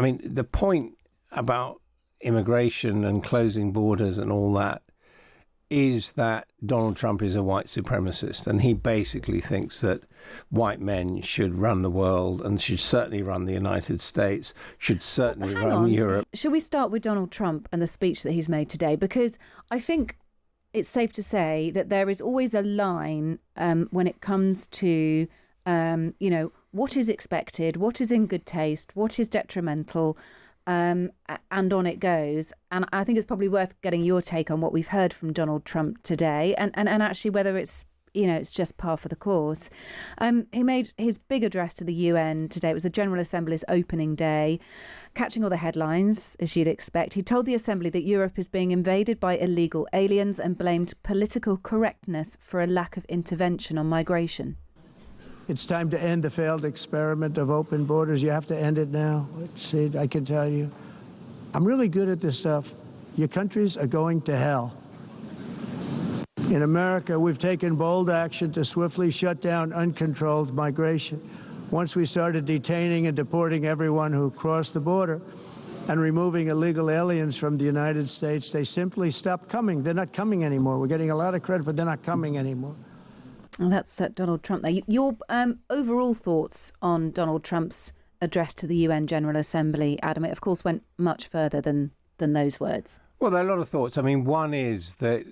I mean, the point about immigration and closing borders and all that is that Donald Trump is a white supremacist, and he basically thinks that white men should run the world and should certainly run the United States, should certainly run Europe. Should we start with Donald Trump and the speech that he's made today? Because I think it's safe to say that there is always a line when it comes to, what is expected, what is in good taste, what is detrimental, and on it goes. And I think it's probably worth getting your take on what we've heard from Donald Trump today, and actually whether it's just par for the course. He made his big address to the UN today. It was the General Assembly's opening day, catching all the headlines, as you'd expect. He told the Assembly that Europe is being invaded by illegal aliens and blamed political correctness for a lack of intervention on migration. It's time to end the failed experiment of open borders. You have to end it now. See, I can tell you. I'm really good at this stuff. Your countries are going to hell. In America, we've taken bold action to swiftly shut down uncontrolled migration. Once we started detaining and deporting everyone who crossed the border and removing illegal aliens from the United States, they simply stopped coming. They're not coming anymore. We're getting a lot of credit, but they're not coming anymore. And that's Donald Trump there. Your overall thoughts on Donald Trump's address to the UN General Assembly, Adam? It, of course, went much further than those words. Well, there are a lot of thoughts. I mean, one is that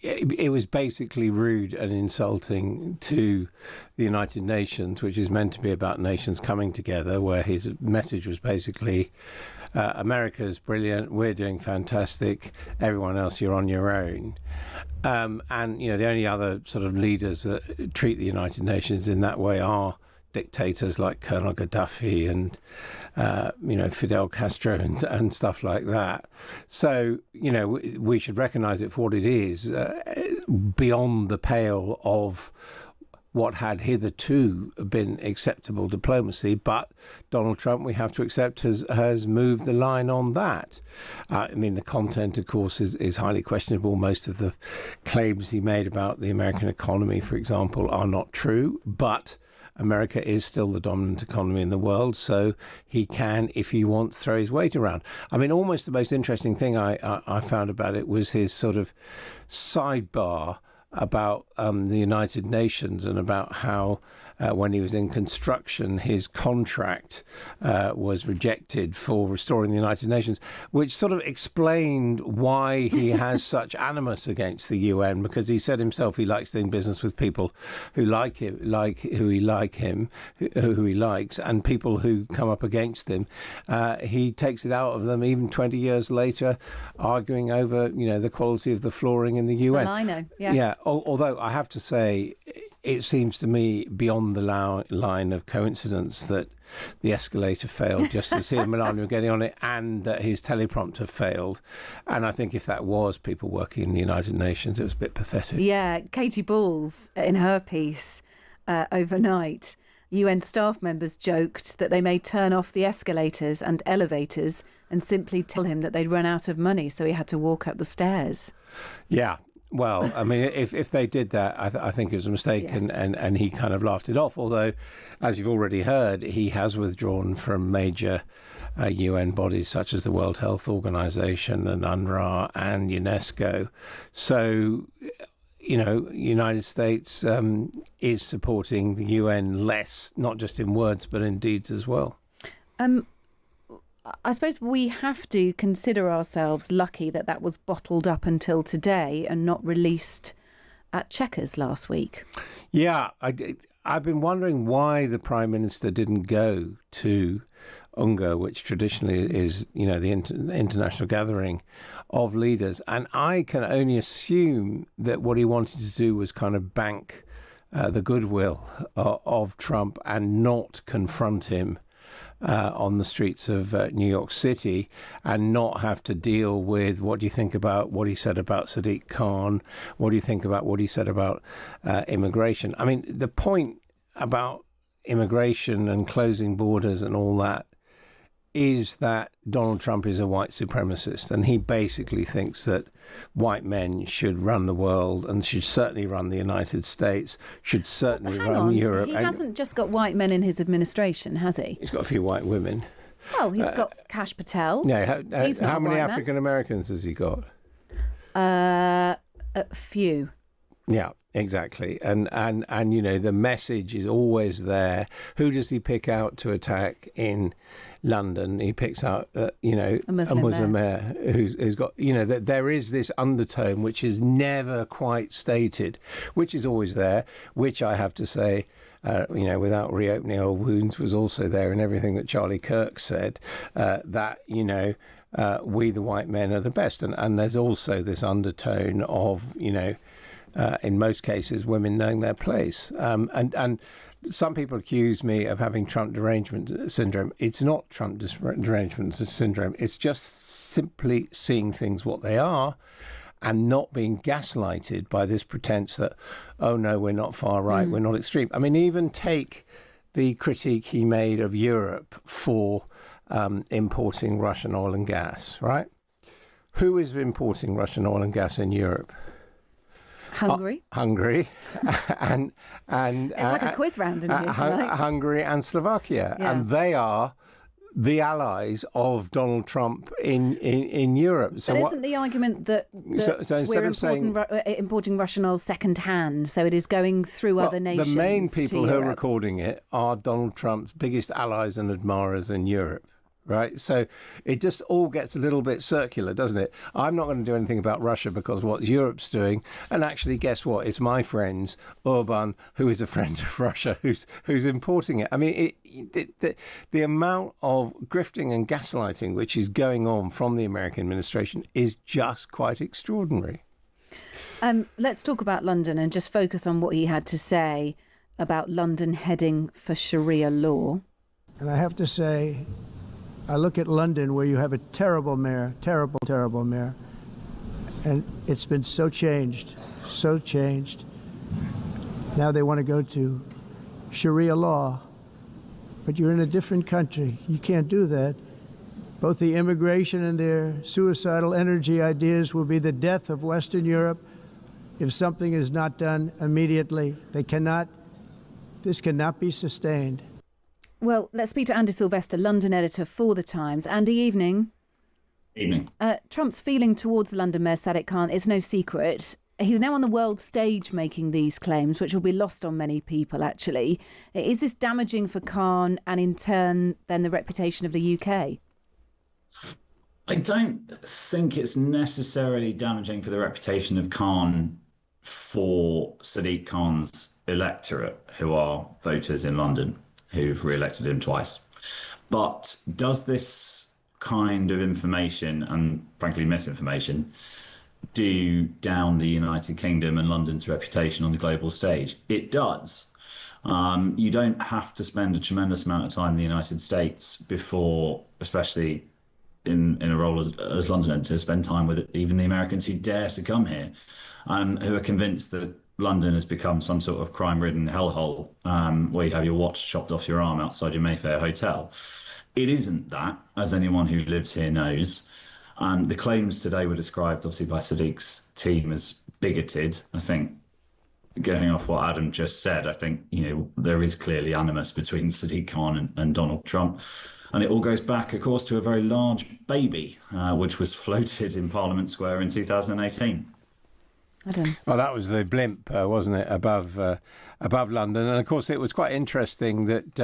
it was basically rude and insulting to the United Nations, which is meant to be about nations coming together, where his message was basically, America's brilliant, we're doing fantastic, everyone else, you're on your own. And, the only other sort of leaders that treat the United Nations in that way are dictators like Colonel Gaddafi and, Fidel Castro and stuff like that. So, we should recognize it for what it is, beyond the pale of what had hitherto been acceptable diplomacy. But Donald Trump, we have to accept, has moved the line on that. The content, of course, is highly questionable. Most of the claims he made about the American economy, for example, are not true. But America is still the dominant economy in the world, so he can, if he wants, throw his weight around. Almost the most interesting thing I found about it was his sort of sidebar about the United Nations and about how when he was in construction, his contract was rejected for restoring the United Nations, which sort of explained why he has such animus against the UN, because he said himself he likes doing business with people who like him, who he likes, and people who come up against him. He takes it out of them even 20 years later, arguing over, the quality of the flooring in the UN. I know, yeah. Yeah, although I have to say, it seems to me beyond the line of coincidence that the escalator failed just as he and Melania were getting on it, and that his teleprompter failed. And I think if that was people working in the United Nations, it was a bit pathetic. Yeah, Katie Balls, in her piece overnight, UN staff members joked that they may turn off the escalators and elevators and simply tell him that they'd run out of money, so he had to walk up the stairs. Yeah. Well, if they did that, I think it was a mistake, yes. and he kind of laughed it off. Although, as you've already heard, he has withdrawn from major UN bodies such as the World Health Organization and UNRWA and UNESCO. So, United States is supporting the UN less, not just in words, but in deeds as well. I suppose we have to consider ourselves lucky that was bottled up until today and not released at Chequers last week. Yeah, I've been wondering why the Prime Minister didn't go to UNGA, which traditionally is, the international gathering of leaders. And I can only assume that what he wanted to do was kind of bank the goodwill of Trump and not confront him on the streets of New York City, and not have to deal with what do you think about what he said about Sadiq Khan, what do you think about what he said about immigration. The point about immigration and closing borders and all that is that Donald Trump is a white supremacist, and he basically thinks that white men should run the world and should certainly run the United States, should certainly run Europe. He hasn't just got white men in his administration, has he? He's got a few white women. Well, he's got Prakash Patel. Yeah, He's not how a many white man. African Americans has he got? A few. Yeah, exactly. And the message is always there. Who does he pick out to attack in London? He picks out, a Muslim mayor who's got, that there is this undertone which is never quite stated, which is always there, which I have to say, without reopening old wounds, was also there in everything that Charlie Kirk said, that, we the white men are the best. And there's also this undertone of, in most cases, women knowing their place. And some people accuse me of having Trump derangement syndrome. It's not Trump derangement syndrome. It's just simply seeing things what they are and not being gaslighted by this pretense that, oh, no, we're not far right, we're not extreme. I mean, even take the critique he made of Europe for importing Russian oil and gas, right? Who is importing Russian oil and gas in Europe? Hungary. Hungary, and it's like a quiz round in here tonight. Hungary and Slovakia, Yeah. and they are the allies of Donald Trump in Europe. So but isn't the argument that we're importing Russian oil second hand, so it is going through other nations? The main people who are Europe? recording it are Donald Trump's biggest allies and admirers in Europe. Right. So it just all gets a little bit circular, doesn't it? I'm not going to do anything about Russia because what Europe's doing. And actually, guess what? It's my friends, Orban, who is a friend of Russia, who's importing it. I mean, the amount of grifting and gaslighting which is going on from the American administration is just quite extraordinary. Let's talk about London and just focus on what he had to say about London heading for Sharia law. And I have to say, I look at London, where you have a terrible mayor, terrible mayor, and it's been so changed. Now they want to go to Sharia law, but you're in a different country. You can't do that. Both the immigration and their suicidal energy ideas will be the death of Western Europe if something is not done immediately. This cannot be sustained. Well, let's speak to Andy Sylvester, London editor for The Times. Andy, evening. Evening. Trump's feeling towards the London Mayor Sadiq Khan is no secret. He's now on the world stage making these claims, which will be lost on many people, actually. Is this damaging for Khan and, in turn, then the reputation of the UK? I don't think it's necessarily damaging for the reputation of Khan for Sadiq Khan's electorate, who are voters in London, who've re-elected him twice. But does this kind of information, and frankly misinformation, do down the United Kingdom and London's reputation on the global stage? It does. You don't have to spend a tremendous amount of time in the United States before, especially in a role as London, to spend time with even the Americans who dare to come here, who are convinced that London has become some sort of crime-ridden hellhole where you have your watch chopped off your arm outside your Mayfair hotel. It isn't that, as anyone who lives here knows. The claims today were described, obviously, by Sadiq's team as bigoted. I think, going off what Adam just said, I think, there is clearly animus between Sadiq Khan and Donald Trump. And it all goes back, of course, to a very large baby, which was floated in Parliament Square in 2018. Well, that was the blimp, wasn't it, above London? And of course, it was quite interesting that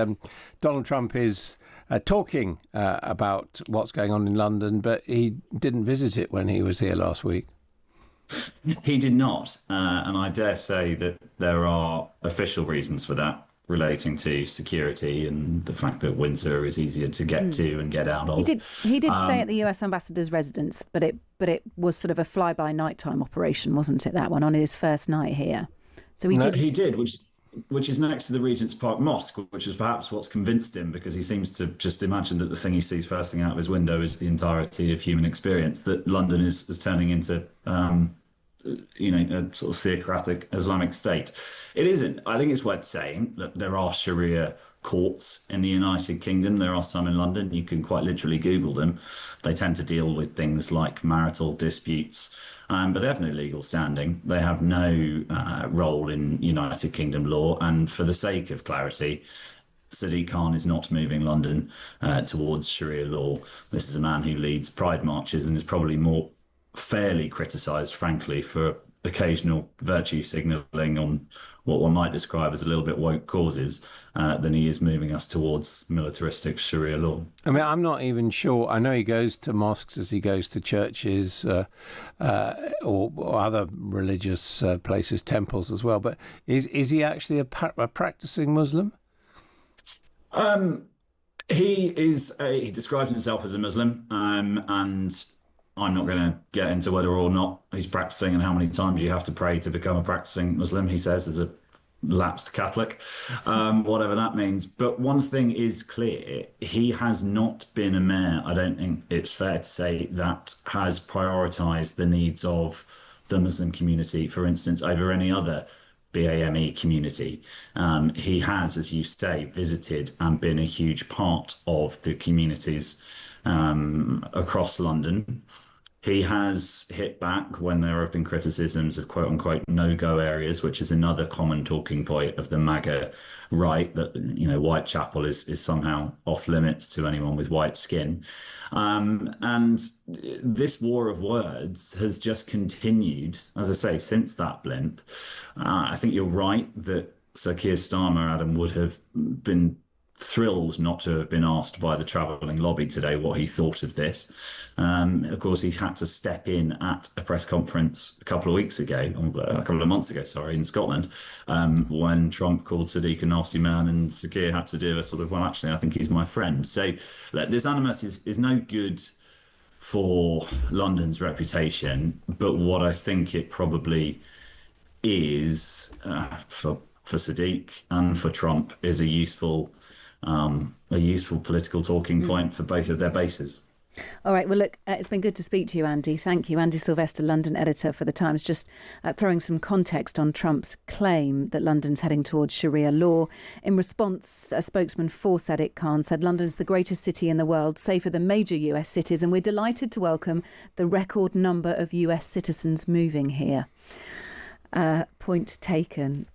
Donald Trump is talking about what's going on in London, but he didn't visit it when he was here last week. He did not. And I dare say that there are official reasons for that, relating to security and the fact that Windsor is easier to get to and get out of. He did stay at the US ambassador's residence, but it was sort of a fly-by-nighttime operation, wasn't it, that one, on his first night here? So he did, which is next to the Regent's Park Mosque, which is perhaps what's convinced him, because he seems to just imagine that the thing he sees first thing out of his window is the entirety of human experience, that London is turning into a sort of theocratic Islamic state. It isn't. I think it's worth saying that there are Sharia courts in the United Kingdom. There are some in London. You can quite literally Google them. They tend to deal with things like marital disputes, but they have no legal standing. They have no role in United Kingdom law. And for the sake of clarity, Sadiq Khan is not moving London towards Sharia law. This is a man who leads pride marches and is probably more fairly criticised, frankly, for occasional virtue signalling on what one might describe as a little bit woke causes than he is moving us towards militaristic Sharia law. I mean, I'm not even sure. I know he goes to mosques as he goes to churches or other religious places, temples as well. But is he actually a practicing Muslim? He describes himself as a Muslim, and I'm not going to get into whether or not he's practicing and how many times you have to pray to become a practicing Muslim. He says as a lapsed Catholic, whatever that means. But one thing is clear, he has not been a mayor, I don't think it's fair to say, that has prioritised the needs of the Muslim community, for instance, over any other BAME community. He has, as you say, visited and been a huge part of the communities across London. He has hit back when there have been criticisms of quote unquote no-go areas, which is another common talking point of the MAGA right, that, Whitechapel is somehow off limits to anyone with white skin. And this war of words has just continued, as I say, since that blimp. I think you're right that Sir Keir Starmer, Adam, would have been thrilled not to have been asked by the travelling lobby today what he thought of this. Of course, he had to step in at a press conference a couple of months ago, in Scotland, when Trump called Sadiq a nasty man, and Sir Keir had to do a sort of, well, actually, I think he's my friend. So this animus is no good for London's reputation, but what I think it probably is for Sadiq and for Trump is a useful political talking point for both of their bases. All right. Well, look, it's been good to speak to you, Andy. Thank you. Andy Sylvester, London editor for The Times, just throwing some context on Trump's claim that London's heading towards Sharia law. In response, a spokesman for Sadiq Khan said London's the greatest city in the world, safer than major US cities, and we're delighted to welcome the record number of US citizens moving here. Point taken.